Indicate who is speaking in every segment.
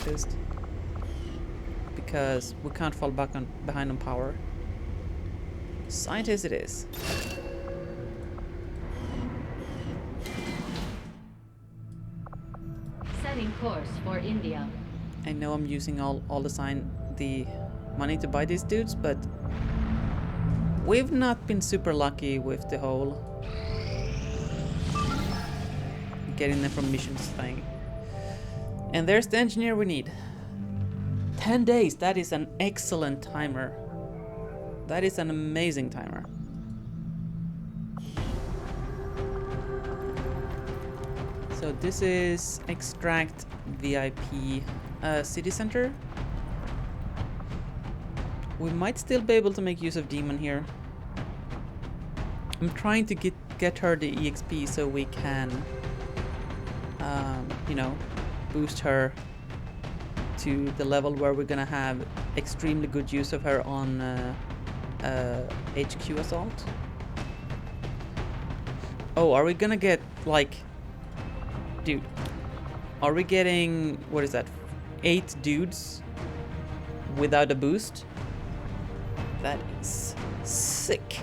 Speaker 1: scientist. Because we can't fall back behind on power. Scientist it is.
Speaker 2: Setting course for India.
Speaker 1: I know I'm using all the money to buy these dudes, but we've not been super lucky with the whole getting them from missions thing. And there's the engineer we need. 10 days, that is an excellent timer. That is an amazing timer. So this is extract VIP city center. We might still be able to make use of Demon here. I'm trying to get her the EXP so we can, you know, boost her to the level where we're gonna have extremely good use of her on HQ assault. Oh, are we gonna get like, dude, are we getting, what is that, 8 dudes without a boost? That is sick.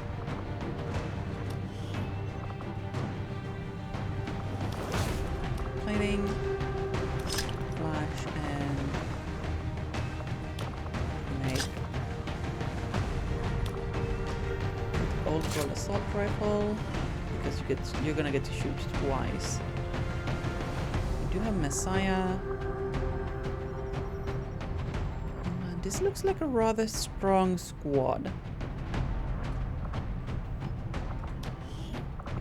Speaker 1: Plating, flash, and grenade. Old world assault rifle, because you're gonna get to shoot twice. We do have Messiah. This looks like a rather strong squad.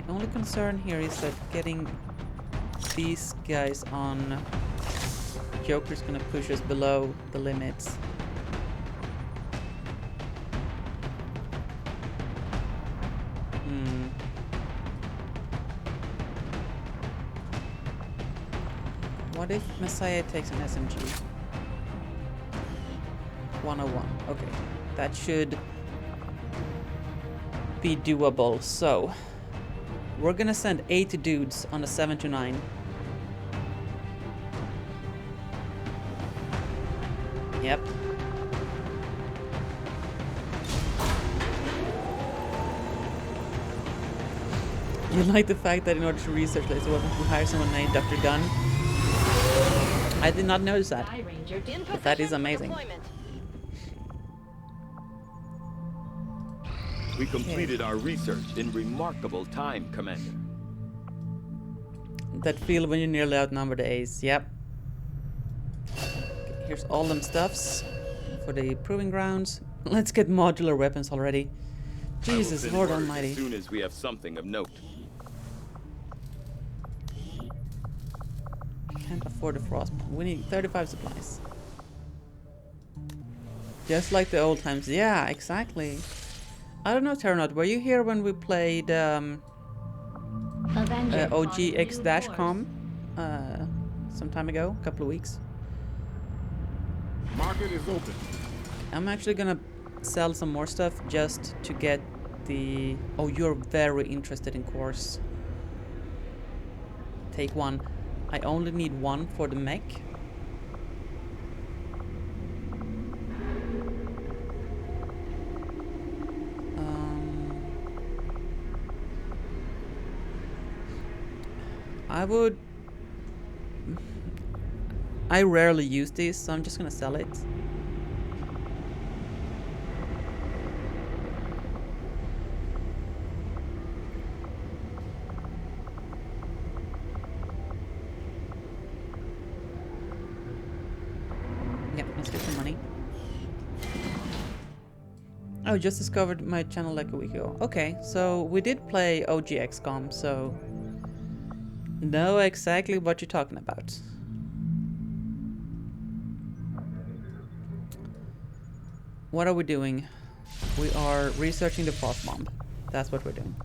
Speaker 1: The only concern here is that getting these guys on Joker's gonna push us below the limits. What if Messiah takes an SMG? 101. Okay, that should be doable. So we're gonna send 8 dudes on a 7-9. Yep. You like the fact that in order to research laser weapons we hire someone named Dr. Gunn? I did not notice that, but that is amazing.
Speaker 3: We completed our research in remarkable time, Commander.
Speaker 1: That feel when you nearly outnumber the Ace, yep. Okay, here's all them stuffs for the proving grounds. Let's get modular weapons already. Jesus, Lord Almighty.
Speaker 3: As soon as we have something of note.
Speaker 1: Can't afford a frost. We need 35 supplies. Just like the old times. Yeah, exactly. I don't know, Terranaut, were you here when we played OGX-com some time ago, a couple of weeks?
Speaker 4: Market is open.
Speaker 1: I'm actually gonna sell some more stuff just to get the... Oh, you're very interested in cores. Take one. I only need one for the mech. I rarely use this, so I'm just gonna sell it. Yep, let's get some money. Oh, just discovered my channel like a week ago. Okay, so we did play OGX-com, so know exactly what you're talking about. What are we doing? We are researching the frost bomb. That's what we're doing.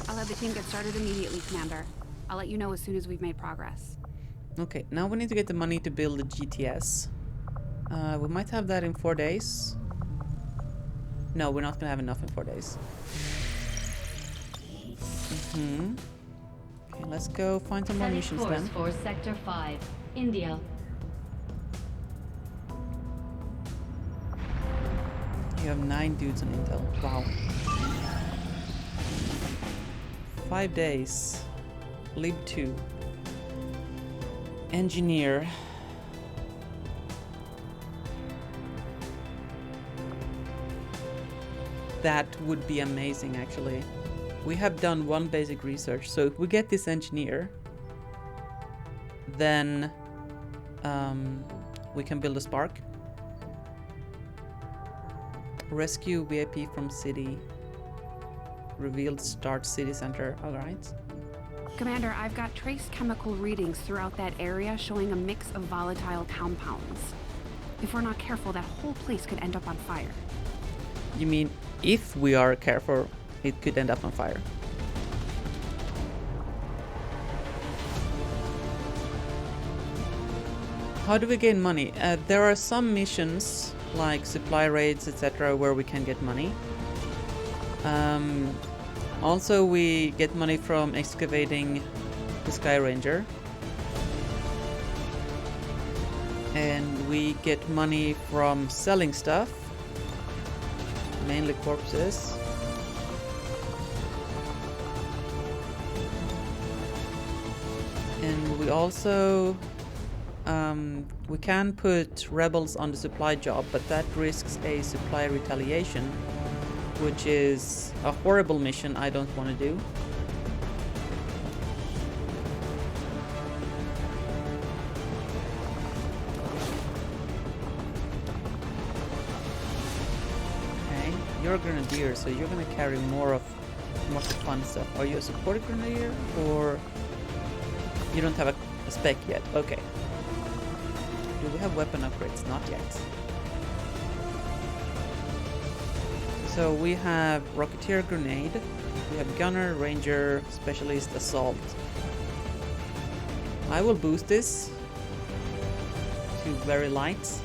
Speaker 5: I'll have the team get started immediately, Commander. I'll let you know as soon as we've made progress.
Speaker 1: Okay, now we need to get the money to build the GTS. We might have that in 4 days. No, we're not gonna have enough in 4 days. Okay, let's go find some more
Speaker 2: Setting
Speaker 1: missions
Speaker 2: course
Speaker 1: then.
Speaker 2: for Sector 5, India.
Speaker 1: You have 9 dudes on intel. Wow. 5 days. Lib 2. Engineer. That would be amazing, actually. We have done 1 basic research, so if we get this engineer, then we can build a spark. Rescue VIP from city. Revealed start city center. Alright.
Speaker 5: Commander, I've got trace chemical readings throughout that area showing a mix of volatile compounds. If we're not careful, that whole place could end up on fire.
Speaker 1: You mean if we are careful, it could end up on fire? How do we gain money? There are some missions, like supply raids, etc., where we can get money. Also, we get money from excavating the Sky Ranger. And we get money from selling stuff. Mainly corpses. And we also we can put rebels on the supply job, but that risks a supply retaliation, which is a horrible mission I don't want to do. Okay, you're a grenadier, so you're gonna carry more of the fun stuff. Are you a support grenadier, or you don't have a spec yet? Okay. Do we have weapon upgrades? Not yet. So we have Rocketeer Grenade, we have Gunner, Ranger, Specialist, Assault. I will boost this to very light.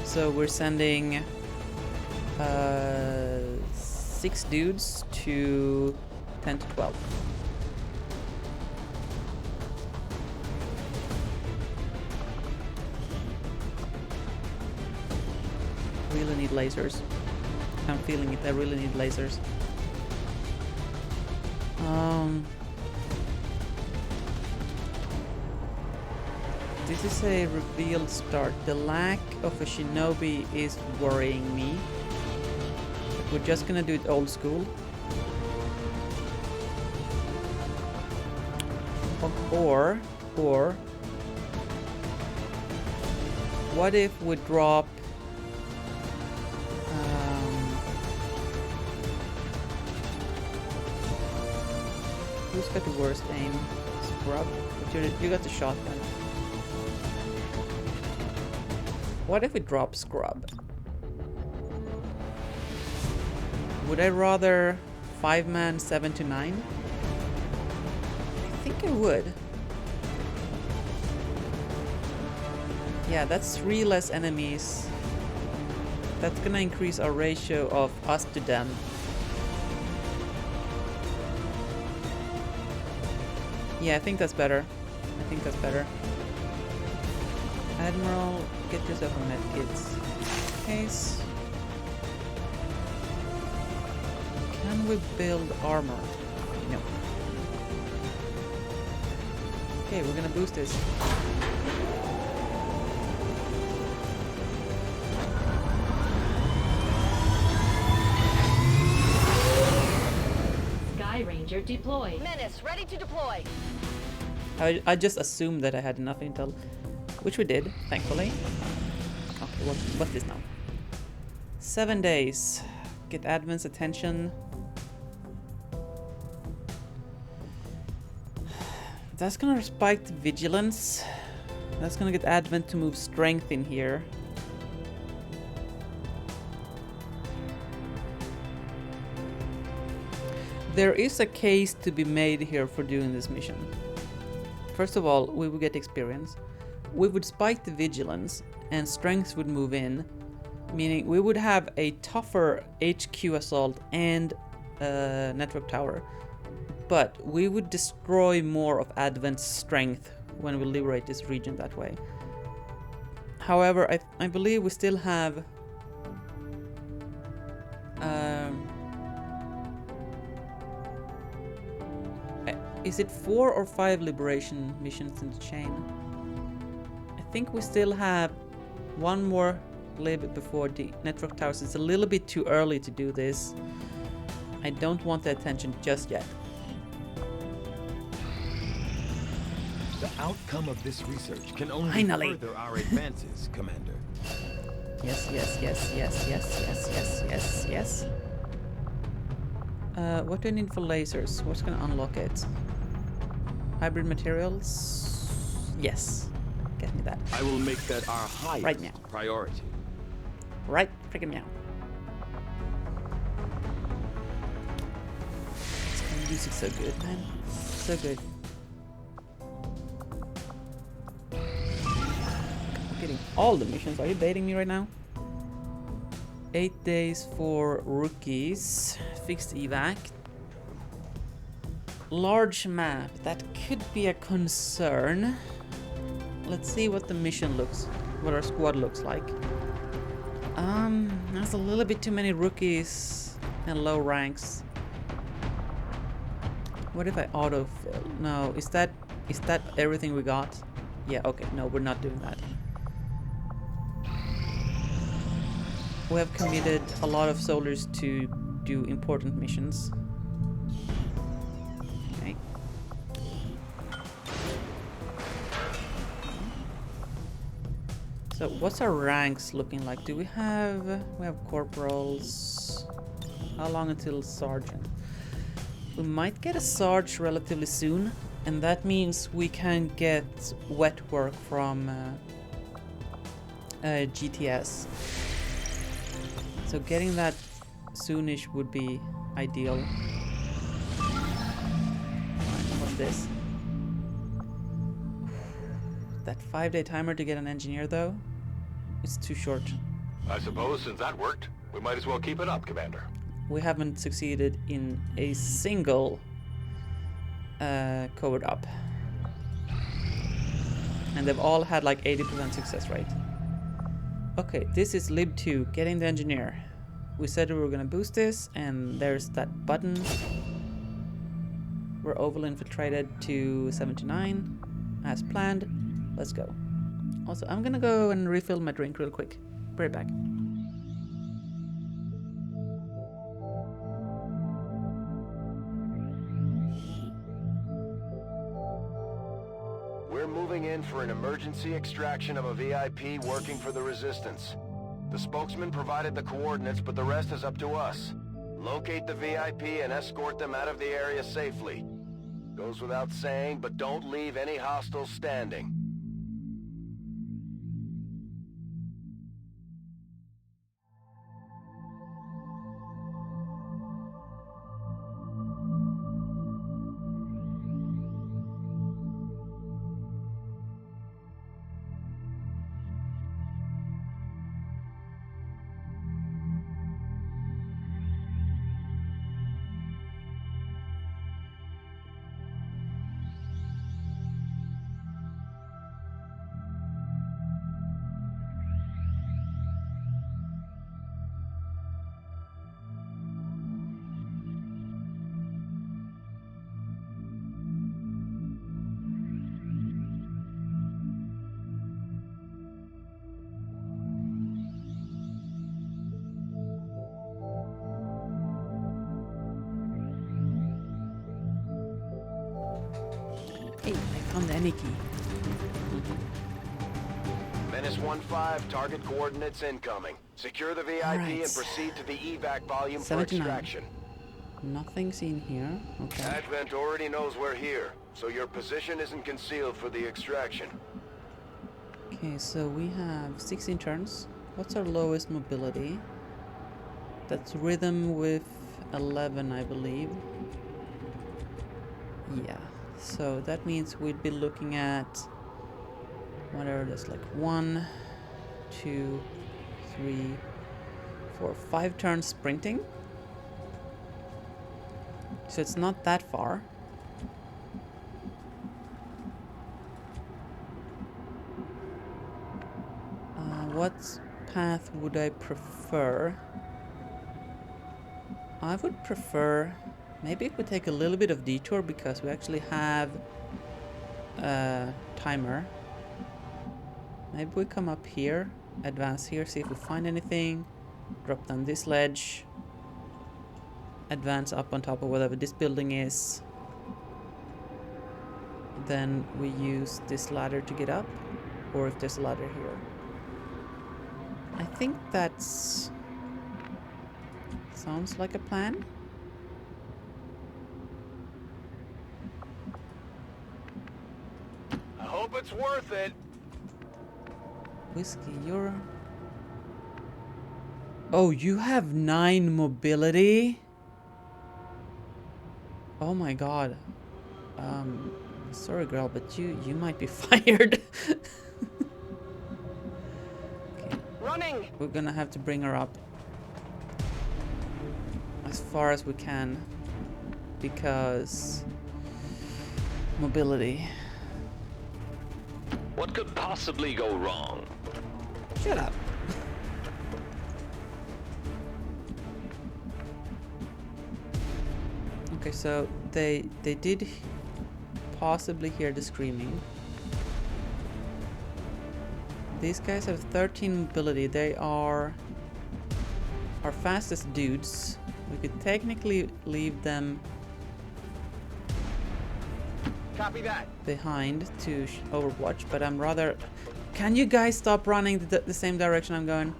Speaker 1: So we're sending 6 dudes to 10 to 12. Really need lasers. I'm feeling it, I really need lasers. This is a revealed start. The lack of a shinobi is worrying me. But we're just gonna do it old school. Or what if we drop who's got the worst aim? Scrub? But you got the shotgun. What if we drop Scrub? Would I rather 5-man 7 to 9? I think I would. Yeah, that's 3 less enemies. That's gonna increase our ratio of us to them. Yeah, I think that's better. I think that's better. Admiral, get yourself a medkit case. Can we build armor? No. Okay, we're gonna boost this.
Speaker 2: Sky Ranger deployed.
Speaker 4: Menace, ready to deploy.
Speaker 1: I just assumed that I had enough intel, which we did, thankfully. Okay, what's this now? 7 days. Get admin's attention. That's gonna spike the vigilance. That's gonna get admin to move strength in here. There is a case to be made here for doing this mission. First of all, we would get experience. We would spike the vigilance and strength would move in, meaning we would have a tougher HQ assault and network tower. but we would destroy more of Advent's strength when we liberate this region that way. However, I believe we still have is it 4 or 5 liberation missions in the chain? I think we still have one more lib before the network towers. It's a little bit too early to do this. I don't want the attention just yet.
Speaker 3: The outcome of this research can only
Speaker 1: Finally.
Speaker 3: further our advances, Commander.
Speaker 1: Yes, yes, yes, yes, yes, yes, yes, yes, yes. What do I need for lasers? What's gonna unlock it? Hybrid materials? Yes. Get me that.
Speaker 3: I will make that our highest
Speaker 1: Right now.
Speaker 3: priority.
Speaker 1: Right freaking meow. This music's so good, man. So good. I'm getting all the missions. Are you baiting me right now? 8 days for rookies. Fixed evac. Large map. That could be a concern. Let's see what the mission looks, what our squad looks like. There's a little bit too many rookies and low ranks. What if I autofill? No, is that everything we got? Yeah, okay, no, we're not doing that. We have committed a lot of soldiers to do important missions. Okay. So what's our ranks looking like? Do we have corporals? How long until sergeant? We might get a sarge relatively soon, and that means we can get wet work from GTS. So getting that soonish would be ideal. What's this? That 5-day timer to get an engineer though? It's too short.
Speaker 4: I suppose since that worked, we might as well keep it up, Commander.
Speaker 1: We haven't succeeded in a single covert up. And they've all had like 80% success rate. Okay, this is lib 2, getting the engineer. We said we were gonna boost this, and there's that button. We're oval infiltrated to 79 as planned. Let's go. Also, I'm gonna go and refill my drink real quick. Be right back.
Speaker 6: We're moving in for an emergency extraction of a VIP working for the Resistance. The spokesman provided the coordinates, but the rest is up to us. Locate the VIP and escort them out of the area safely. Goes without saying, but don't leave any hostiles standing.
Speaker 1: Hey, I found the any key.
Speaker 6: Menace 1-5, target coordinates incoming. Secure the VIP
Speaker 1: Alright.
Speaker 6: and proceed to the evac volume for
Speaker 1: 79.
Speaker 6: extraction.
Speaker 1: Nothing seen here. Okay.
Speaker 6: Advent already knows we're here, so your position isn't concealed for the extraction.
Speaker 1: Okay, so we have 16 turns. What's our lowest mobility? That's rhythm with 11, I believe. Yeah, so that means we'd be looking at whatever that's like 1, 2, 3, 4, 5 turns sprinting. So it's not that far. what path would I prefer? I would prefer... Maybe if we take a little bit of detour because we actually have a timer. Maybe we come up here, advance here, see if we find anything. Drop down this ledge. Advance up on top of whatever this building is. Then we use this ladder to get up. Or if there's a ladder here. I think that's... sounds like a plan.
Speaker 6: I hope it's worth it.
Speaker 1: Whiskey, you're... Oh, you have 9 mobility? Oh my god. Sorry girl, but you might be fired. Okay.
Speaker 6: Running!
Speaker 1: We're gonna have to bring her up as far as we can because mobility.
Speaker 4: What could possibly go wrong?
Speaker 1: Shut up. Okay, so they did possibly hear the screaming. These guys have 13 mobility. They are our fastest dudes. We could technically leave them
Speaker 6: Copy that.
Speaker 1: behind to overwatch, but I'm rather... Can you guys stop running the same direction I'm going?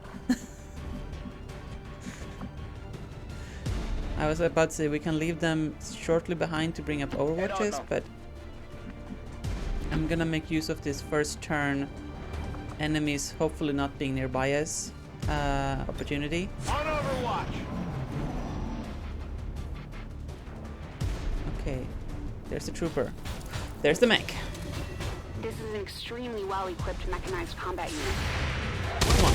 Speaker 1: I was about to say we can leave them shortly behind to bring up overwatches, but I'm gonna make use of this first turn, enemies hopefully not being nearby us, opportunity.
Speaker 6: On Overwatch.
Speaker 1: Okay, there's the trooper. There's the mech.
Speaker 5: This is an extremely well-equipped mechanized combat unit.
Speaker 1: Come on.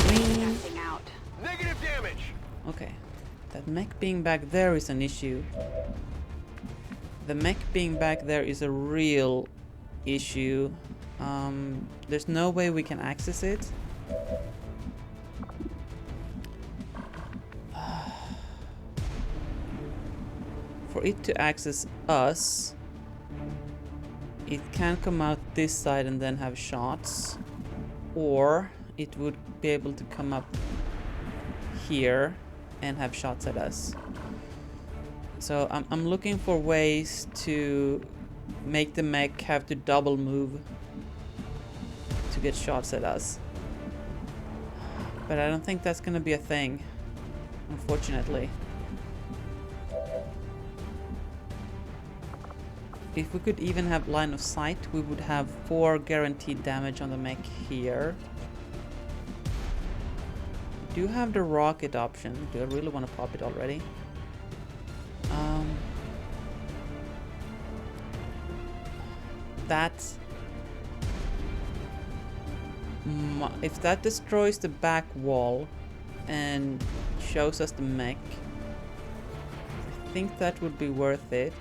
Speaker 1: Green.
Speaker 5: Testing out.
Speaker 6: Negative damage.
Speaker 1: Okay, that mech being back there is an issue. The mech being back there is a real issue. There's no way we can access it. For it to access us, it can come out this side and then have shots, or it would be able to come up here and have shots at us. So I'm looking for ways to make the mech have to double move to get shots at us. But I don't think that's gonna be a thing, unfortunately. If we could even have line of sight, we would have 4 guaranteed damage on the mech here. Do you have the rocket option? Do I really want to pop it already? If that destroys the back wall and shows us the mech, I think that would be worth it.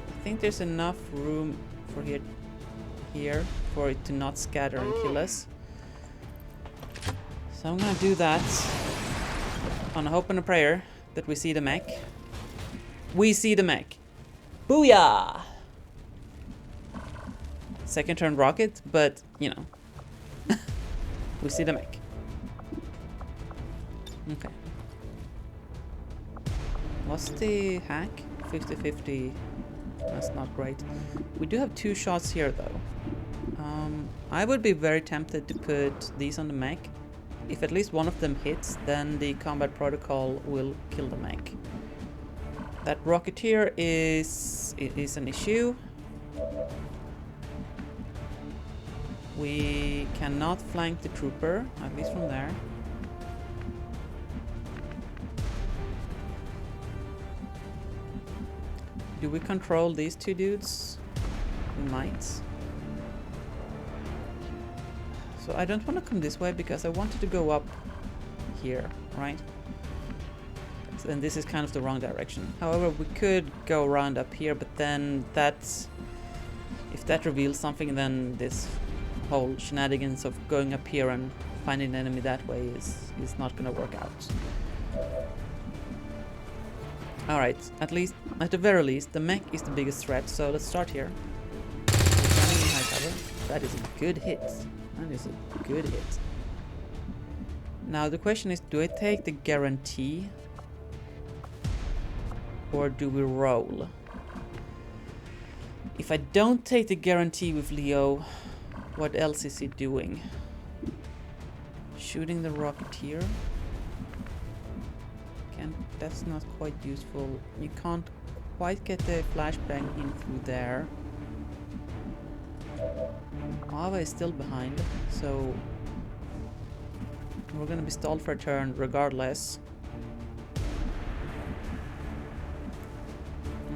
Speaker 1: I think there's enough room for here for it to not scatter and kill us. So I'm gonna do that on a hope and a prayer that we see the mech. We see the mech. Booyah! Second turn rocket, but you know. We see the mech. Okay. What's the hack? 50-50. That's not great. We do have 2 shots here though. I would be very tempted to put these on the mech. If at least one of them hits, then the combat protocol will kill the mech. That rocketeer is an issue. We cannot flank the trooper, at least from there. Do we control these 2 dudes? We might. So I don't want to come this way because I wanted to go up here, right? And this is kind of the wrong direction. However, we could go around up here, but then that's... If that reveals something, then this whole shenanigans of going up here and finding an enemy that way is not gonna work out. Alright, at the very least, the mech is the biggest threat, so let's start here. Running in high cover. That is a good hit. That is a good hit. Now the question is, do I take the guarantee? Or do we roll? If I don't take the guarantee with Leo, what else is he doing? Shooting the Rocketeer? That's not quite useful. You can't quite get the flashbang in through there. Ava is still behind, so we're gonna be stalled for a turn regardless.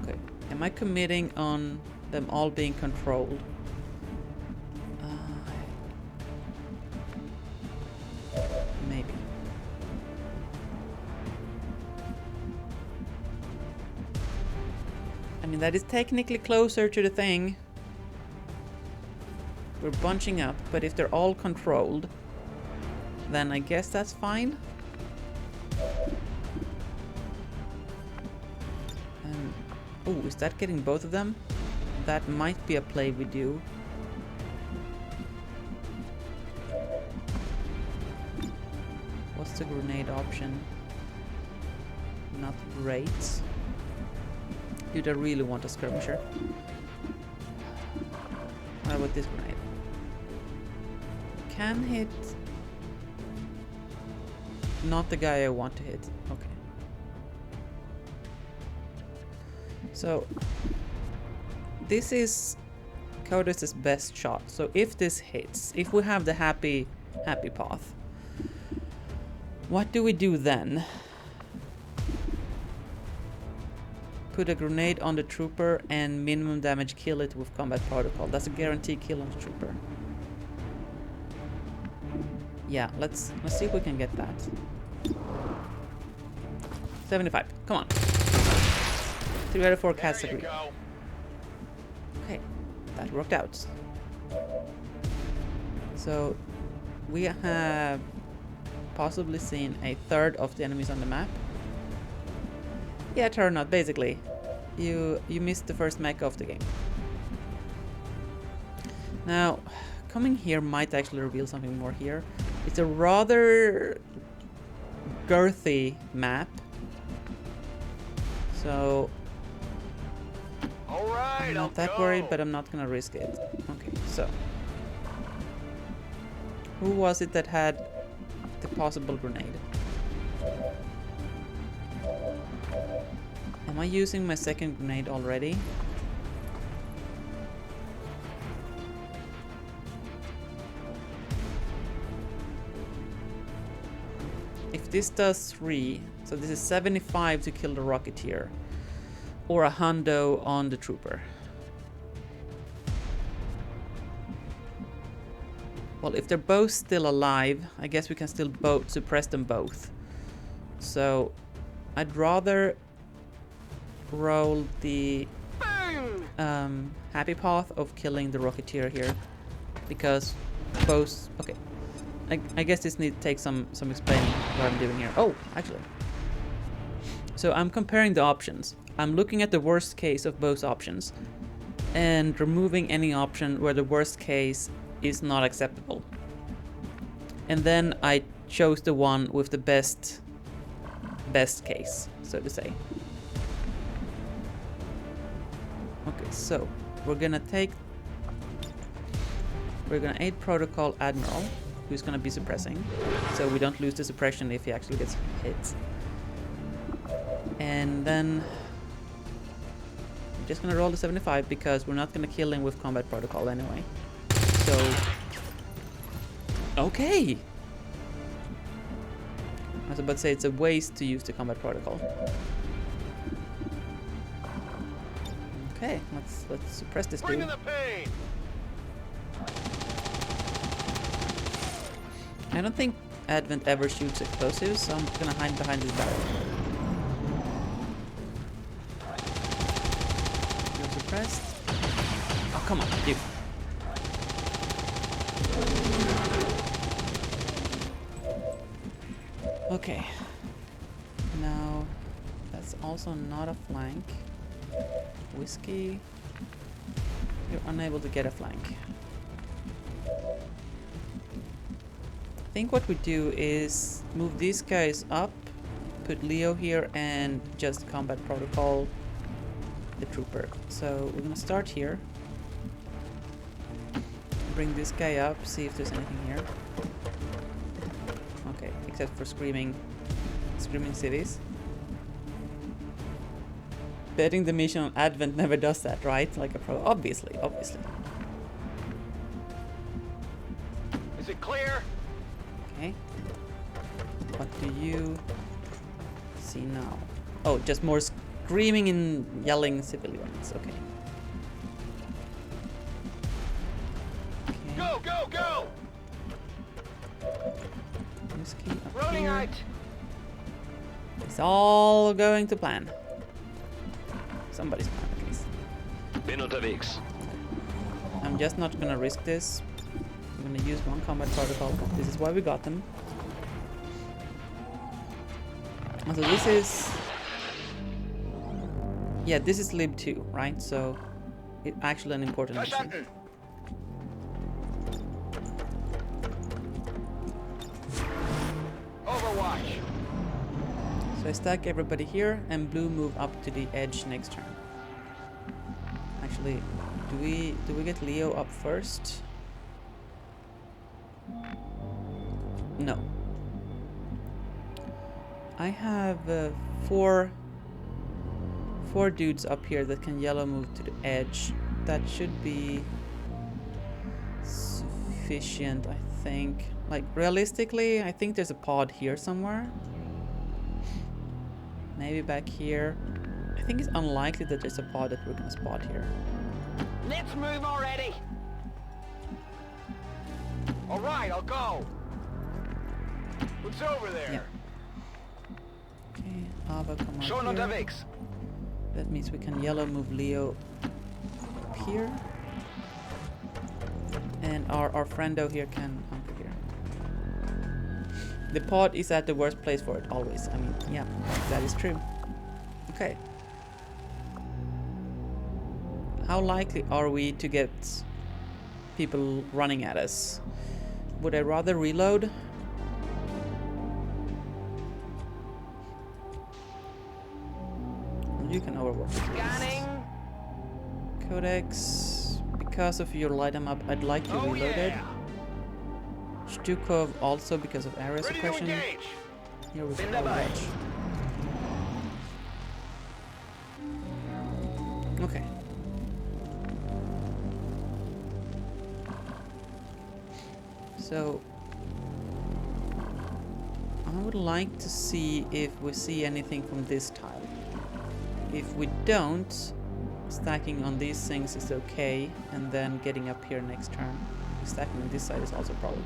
Speaker 1: Okay, am I committing on them all being controlled? Maybe. I mean, that is technically closer to the thing. We're bunching up, but if they're all controlled, then I guess that's fine. Oh, is that getting both of them? That might be a play we do. What's the grenade option? Not great. Dude, I really want a skirmisher. What about this grenade? Can hit. Not the guy I want to hit. Okay. So this is Codus' best shot. So if this hits, if we have the happy path, what do we do then? Put a grenade on the trooper and minimum damage kill it with combat protocol. That's a guaranteed kill on the trooper. Yeah, let's see if we can get that. 75. Come on. 3 out of 4 cats agree. Okay, that worked out. So we have possibly seen a third of the enemies on the map. Yeah, turn out basically. You missed the first mech of the game. Now, coming here might actually reveal something more here. It's a rather girthy map. So I'm not that worried, but I'm not gonna risk it. Okay, so who was it that had the possible grenade? Am I using my second grenade already? If this does 3, so this is 75 to kill the Rocketeer, or a hundo on the trooper. Well, if they're both still alive, I guess we can still both suppress them both. So I'd rather roll the happy path of killing the Rocketeer here, because both. Okay, I guess this needs to take some explaining what I'm doing here. Oh, actually. So I'm comparing the options. I'm looking at the worst case of both options and removing any option where the worst case is not acceptable. And then I chose the one with the best case, so to say. Okay, so we're gonna aid Protocol Admiral, who's gonna be suppressing, so we don't lose the suppression if he actually gets hit. And then I'm just gonna roll the 75 because we're not gonna kill him with combat protocol anyway. So okay. I was about to say it's a waste to use the combat protocol. Okay, let's suppress this dude. I don't think Advent ever shoots explosives, so I'm gonna hide behind this barrel. You're suppressed. Oh, come on, dude. Okay. Now, that's also not a flank. Whiskey. You're unable to get a flank. I think what we do is move these guys up, put Leo here, and just combat protocol the trooper. So we're gonna start here. Bring this guy up, see if there's anything here. Okay, except for screaming cities. Betting the mission on Advent never does that, right? Like a pro, obviously.
Speaker 6: Is it clear?
Speaker 1: Okay. What do you see now? Oh, just more screaming and yelling civilians. Okay.
Speaker 6: Go, go, go!
Speaker 1: Whiskey up
Speaker 6: Running
Speaker 1: here.
Speaker 6: out!
Speaker 1: It's all going to plan. Somebody's plan, at least.
Speaker 4: Bin unterwegs.
Speaker 1: I'm just not gonna risk this. I'm gonna use one combat protocol. This is why we got them. And so this is... Yeah, this is lib 2, right? So, it's actually an important mission.
Speaker 6: Overwatch!
Speaker 1: So I stack everybody here, and blue move up to the edge next turn. Actually, do we get Leo up first? No. I have four dudes up here that can yellow move to the edge. That should be sufficient, I think. Like, realistically, I think there's a pod here somewhere. Maybe back here. I think it's unlikely that there's a pod that we're gonna spot here.
Speaker 6: Let's move already! Alright, I'll go! What's over there?
Speaker 1: Yeah. Okay, Ava, come on
Speaker 6: Schon
Speaker 1: here.
Speaker 6: unterwegs!
Speaker 1: That means we can yellow move Leo up here. And our friendo here can hunker here. The pod is at the worst place for it, always. I mean, yeah, that is true. Okay. How likely are we to get people running at us? Would I rather reload? You can overwork it.
Speaker 6: Scanning!
Speaker 1: Codex, because of your light 'em up, I'd like you
Speaker 6: Oh
Speaker 1: reloaded.
Speaker 6: yeah!
Speaker 1: Stukov also because of area
Speaker 6: Ready to
Speaker 1: suppression.
Speaker 6: engage!
Speaker 1: Here we go.
Speaker 6: Bin dabei.
Speaker 1: Overwatch. Okay. So I would like to see if we see anything from this tile. If we don't, stacking on these things is okay, and then getting up here next turn. Stacking on this side is also probably